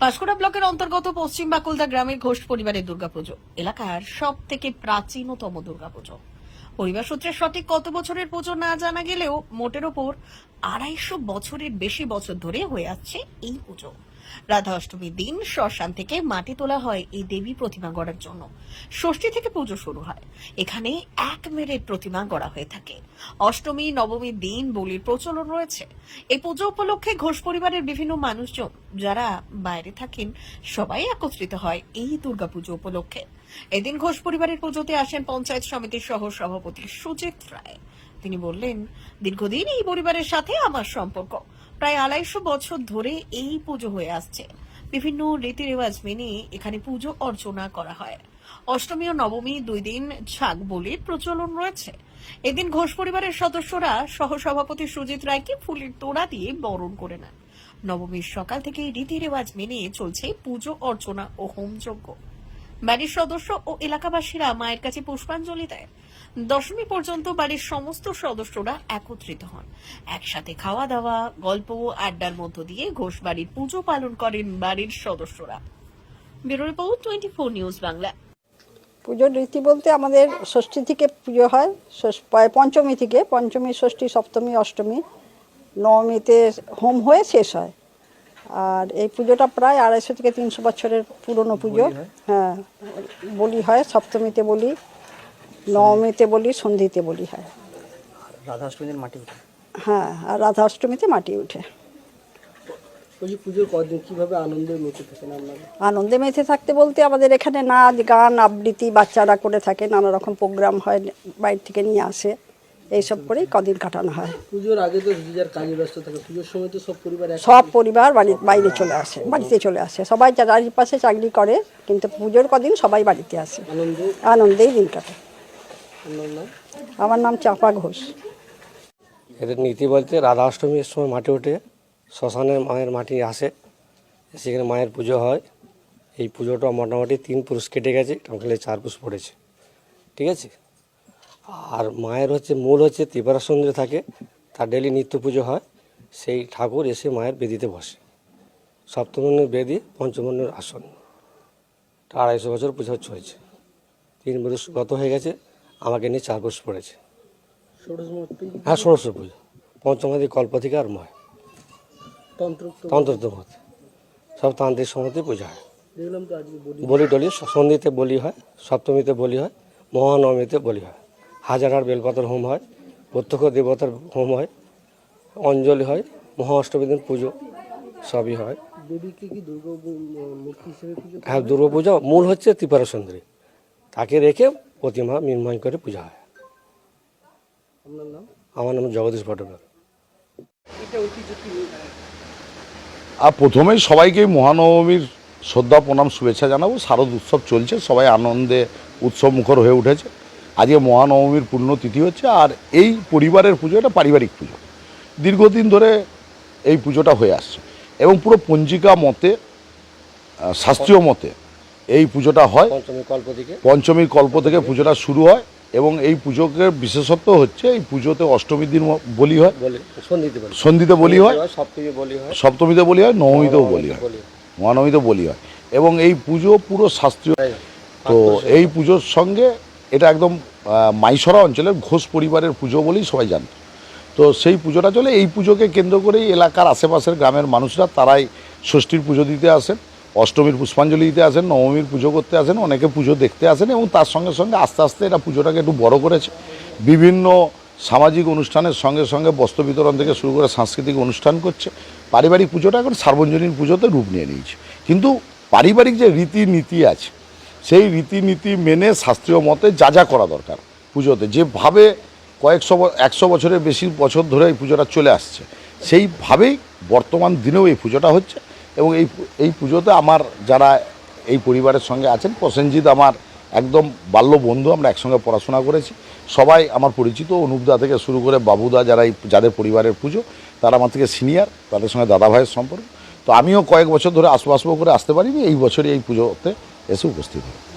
পাঁশকুড়া ব্লকের অন্তর্গত পশ্চিম বাকুলদা গ্রামের ঘোষ পরিবারের দুর্গাপুজো এলাকার সব থেকে প্রাচীনতম দুর্গাপুজো। পরিবার সূত্রে সঠিক কত বছরের পুজো না জানা গেলেও মোটের ওপর 250 বছরের বেশি বছর ধরে হয়ে আসছে এই পুজো। রাধা অষ্টমীর দিন শ্মশান থেকে মাটি তোলা হয় এই দেবী প্রতিমা গড়ার জন্য। ষষ্ঠী থেকে পুজো শুরু হয়। এখানে এক মেরের প্রতিমা গড়া হয়ে থাকে। অষ্টমী নবমীর দিন বলির প্রচলন রয়েছে। এই পুজো উপলক্ষে ঘোষ পরিবারের বিভিন্ন মানুষজন যারা বাইরে থাকেন সবাই একত্রিত হয় এই দুর্গাপুজো উপলক্ষে। এদিন ঘোষ পরিবারের পুজোতে আসেন পঞ্চায়েত সমিতির সহ সভাপতি সুজিত রায়। তিনি বললেন, দীর্ঘদিন এই পরিবারের সাথে আমার সম্পর্ক। প্রায় 250 বছর ধরে এই পুজো হয়ে আসছে। বিভিন্ন রীতি রেওয়াজ মেনে এখানে পুজো অর্চনা করা হয়। অষ্টমী ও নবমী 2 দিন ছাগ বলির প্রচলন রয়েছে। এদিন ঘোষ পরিবারের সদস্যরা সহসভাপতি সুজিত রায়কে ফুলের তোড়া দিয়ে বরণ করে নেন। নবমীর সকাল থেকে রীতি রেওয়াজ মেনে চলছে পুজো অর্চনা ও হোমযজ্ঞ। বাড়ির সদস্য ও এলাকাবাসীরা মায়ের কাছে পুষ্পাঞ্জলি দেয়। দশমী পর্যন্ত বাড়ির সমস্ত সদস্যরা একত্রিত হন। একসাথে খাওয়া দাওয়া, গল্প ও আড্ডার মধ্য দিয়ে ঘোষ বাড়ির পুজো পালন করেন বাড়ির সদস্যরা। Bureau report 24 news Bangla. পুজোর রীতি বলতে আমাদের ষষ্ঠী থেকে পুজো হয়, পঞ্চমী থেকে, পঞ্চমী, ষষ্ঠী, সপ্তমী, অষ্টমী, নবমীতে হোম হয়ে শেষ হয়। আর এই পুজোটা প্রায় 250 থেকে 300 বছরের পুরনো পুজো। হ্যাঁ, বলি হয়, সপ্তমীতে বলি, নবমীতে বলি, সন্ধিতে বলি হয়। রাধা অষ্টমীতে মাটি উঠে। হ্যাঁ, আর রাধা অষ্টমীতে মাটি উঠে। ওই পুজোর কদিন কিভাবে আনন্দে মেতে থাকেন আপনারা? আনন্দে মেতে থাকতে বলতে আমাদের এখানে নাচ গান আবৃত্তি বাচ্চারা করে থাকে, নানা রকম প্রোগ্রাম হয়, বাইরে থেকে নিয়ে আসে, এইসব করেই কদিন কাটানো হয়। পুজোর আগে তো যে যার কাজে ব্যস্ত থাকে, পুজোর সময় তো সব পরিবার বাইরে চলে আসে, বাড়িতে চলে আসে। সবাই চারিপাশে চাকরি করে, কিন্তু পুজোর কদিন সবাই বাড়িতে আসে, আনন্দেই দিন কাটে। আমার নাম চাপা ঘোষ। এদের নীতি বলতে রাধা অষ্টমীর সময় মাটি ওঠে, শ্মশানে মায়ের মাটি আসে, সেখানে মায়ের পুজো হয়। এই পুজোটা মোটামুটি 3 পুরুষ কেটে গেছে, টোটালে 4 পুরুষ পড়েছে, ঠিক আছে। আর মায়ের মূল ত্রিপুরা সুন্দরী থাকে, তার ডেলি নিত্য পুজো হয়। সেই ঠাকুর এসে মায়ের বেদিতে বসে। সপ্তমীর বেদি, পঞ্চমীর আসন। 250 বছর পুজো চলছে। 3 পুরুষ গত হয়ে গেছে, আমাকে নিয়ে 4 পুরুষ পড়েছে। হ্যাঁ, ষোড়শ পুজো, পঞ্চমাদি কল্প থেকে আরম্ভ হয়। তন্ত্র মতে সব তান্ত্রিক সমিতি পূজা হয়। বলি টলি, সন্ধিতে বলি হয়, সপ্তমীতে বলি হয়, মহানবমীতে বলি হয়। হাজার বেলপাতার হোম হয়, প্রত্যক্ষ দেবতার হোম হয়, অঞ্জলি হয়, মহা অষ্টমীর দিন পুজো সবই হয়। হ্যাঁ, দুর্গা পূজা মূল ত্রিপুরা সুন্দরী, তাকে রেখে প্রতিমা নির্মাণ করে পূজা হয়। আমার নাম জগদীশ ভট্টাচার্য। আর প্রথমেই সবাইকে মহানবমীর শ্রদ্ধা প্রণাম শুভেচ্ছা জানাবো। শারদ উৎসব চলছে, সবাই আনন্দে উৎসব মুখর হয়ে উঠেছে। আজকে মহানবমীর পুণ্যতিথি হচ্ছে। আর এই পরিবারের পুজো, এটা পারিবারিক পুজো, দীর্ঘদিন ধরে এই পুজোটা হয়ে আসছে এবং পুরো পঞ্জিকা মতে, শাস্ত্রীয় মতে এই পুজোটা হয়। পঞ্চমী কল্প থেকে পুজোটা শুরু হয় এবং এই পুজোকে বিশেষত্ব হচ্ছে এই পুজোতে অষ্টমীর দিন বলি হয়, সন্ধিতে বলি হয়, সপ্তমীতে বলি হয়, নবমীতেও বলি হয়, মহানবমীতেও বলি হয়। এবং এই পুজো পুরো শাস্ত্রীয়। তো এই পুজোর সঙ্গে এটা একদম মাইসরা অঞ্চলের ঘোষ পরিবারের পুজো বলেই সবাই জানত। তো সেই পুজোটা চলে। এই পুজোকে কেন্দ্র করেই এলাকার আশেপাশের গ্রামের মানুষরা তারাই ষষ্ঠীর পুজো দিতে আসেন, অষ্টমীর পুষ্পাঞ্জলি দিতে আসেন, নবমীর পুজো করতে আসেন, অনেকে পুজো দেখতে আসেন। এবং তার সঙ্গে সঙ্গে আস্তে আস্তে এটা পুজোটাকে একটু বড় করেছে। বিভিন্ন সামাজিক অনুষ্ঠানের সঙ্গে সঙ্গে বস্ত্র বিতরণ থেকে শুরু করে সাংস্কৃতিক অনুষ্ঠান করছে। পারিবারিক পুজোটা এখন সার্বজনীন পুজোতে রূপ নিয়ে নিয়েছে। কিন্তু পারিবারিক যে রীতিনীতি আছে, সেই রীতিনীতি মেনে শাস্ত্রীয় মতে যা যা করা দরকার পুজোতে, যেভাবে 100 বছরের বেশি বছর ধরে এই পুজোটা চলে আসছে, সেইভাবেই বর্তমান দিনেও এই পুজোটা হচ্ছে। এবং এই পুজোতে আমার যারা এই পরিবারের সঙ্গে আছেন, প্রসেনজিৎ আমার একদম বাল্য বন্ধু, আমরা একসঙ্গে পড়াশোনা করেছি। সবাই আমার পরিচিত, অনুপদা থেকে শুরু করে বাবুদা, যাদের পরিবারের পুজো, তারা আমার থেকে সিনিয়র, তাদের সঙ্গে দাদা ভাইয়ের সম্পর্ক। তো আমিও কয়েক বছর ধরে আসবো করে আসতে পারিনি, এই বছরই এই পুজোতে এসে উপস্থিত হই।